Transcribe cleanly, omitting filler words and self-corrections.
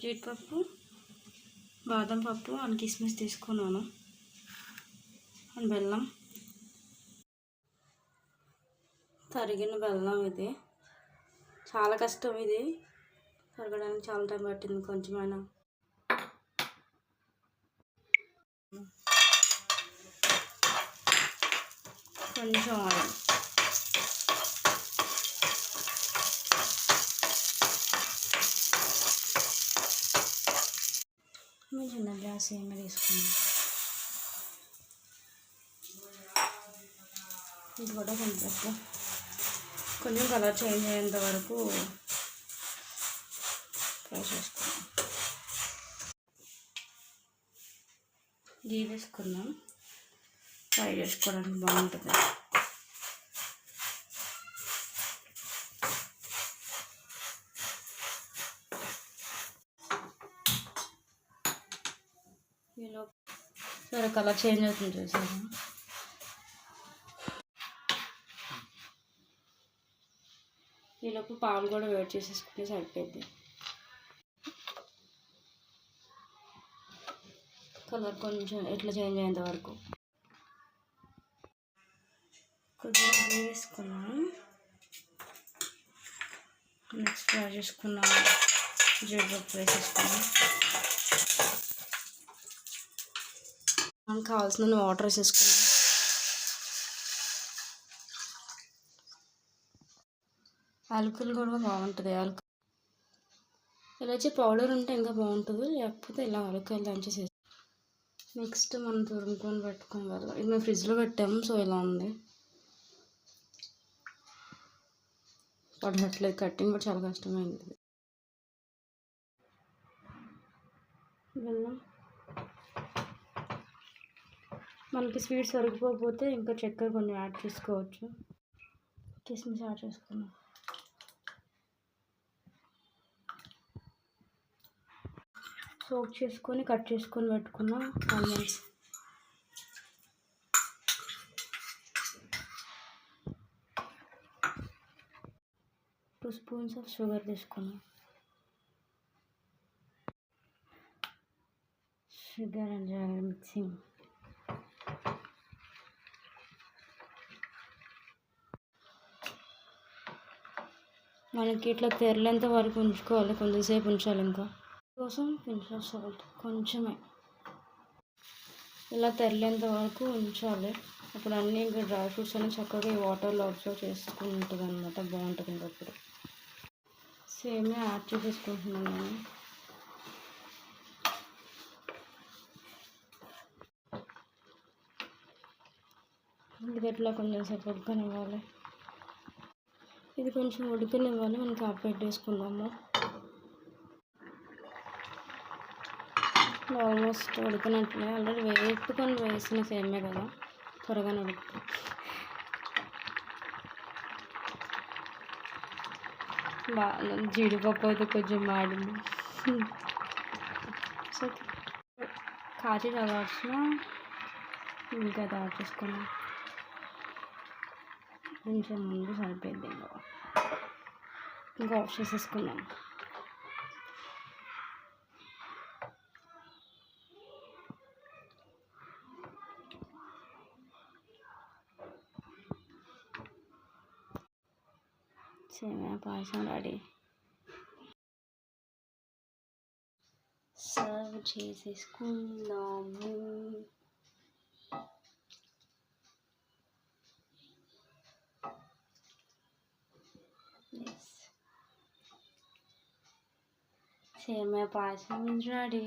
జీడిపప్పు, బాదం పప్పు అండ్ కిస్మిస్ తీసుకున్నాను అండ్ బెల్లం, తరిగిన బెల్లం. ఇది చాలా కష్టం, ఇది తరగడానికి చాలా టైం పట్టింది కొంచెమైనా. కొంచెం ఆయిల్, చిన్న గ్లాస్ ఏమి తీసుకున్నాం. ఇది కూడా కొంచెం కలర్ చేంజ్ అయ్యేంత వరకు ఫ్రై చేసుకున్నాం. గీ వేసుకున్నాం, ఫ్రై చేసుకోవడానికి బాగుంటుంది. సరే కలర్ చేంజ్ అవుతుంది చూసారా. ఈలోపు పాలు కూడా వేడి చేసేసుకుంటే సరిపోద్ది. కలర్ కొంచెం ఎట్లా చేంజ్ అయ్యేంత వరకు కొద్దిగా వేసుకున్నాను. నెక్స్ట్ ఫ్రై చేసుకున్నాను, జీడిపప్పు వేసేసుకున్నాను. మనకు కావాల్సిన వాటర్ వేసేసుకున్నాం. యాలకులు కూడా బాగుంటుంది. ఇలాచి పౌడర్ ఉంటే ఇంకా బాగుంటుంది, లేకపోతే ఇలా యాలకులు దంచేసి. నెక్స్ట్ మనం తురుముకొని పెట్టుకుని వల్ల ఇది మేము ఫ్రిడ్జ్లో పెట్టాము, సో ఇలా ఉంది. పడట్లేదు, కట్టింగ్ కూడా చాలా కష్టమైంది. బెల్లం, మనకి స్వీట్స్ సరిపోతే ఇంకా చక్కెర కొంచెం యాడ్ చేసుకోవచ్చు. కిస్మిస్ యాడ్ చేసుకున్నాం. సోక్ చేసుకొని కట్ చేసుకొని పెట్టుకున్న ఆనియన్స్, 2 స్పూన్స్ ఆఫ్ షుగర్ తీసుకున్నాం. Sugar and mixing. మనకి ఇట్లా తెరలేంత వరకు ఉంచుకోవాలి, కొంచెంసేపు ఉంచాలి. ఇంకా కోసం పించ్ ఆఫ్ సాల్ట్ కొంచెమే, ఇలా తెరలేంత వరకు ఉంచాలి. అప్పుడు అన్నీ ఇంకా డ్రై ఫ్రూట్స్ అన్నీ చక్కగా ఈ వాటర్లో అబ్జర్వ్ చేసుకుంటుంది అనమాట, బాగుంటుంది. ఇంకప్పుడు సేమియా యాడ్ చేసేసుకుంటున్నాను నేను. ఇది ఎట్లా కొంచెం సేపు ఉడకనివ్వాలి. ఇది కొంచెం ఉడకనివ్వాలి, మనం క్యాప్ పెట్టేసుకుందాము. ఆల్మోస్ట్ ఉడికినట్లే, ఆల్రెడీ వేపుకొని వేసిన సేమే కదా, త్వరగా ఉడుకుతుంది. బాగా జీడిపప్పు అయితే కొంచెం మాడింది. సో కాచి చల్లార్చిన ఇంకా యాడ్ చేసుకున్నాం. కొంచెం ముందు సరిపోయింది, ఇంకా ఆఫ్ చేసేసుకున్నాం. సేమియా పాయసం రెడీ. సర్వ్ చేసేసుకుందాము. సేమియా పాయసం రెడీ.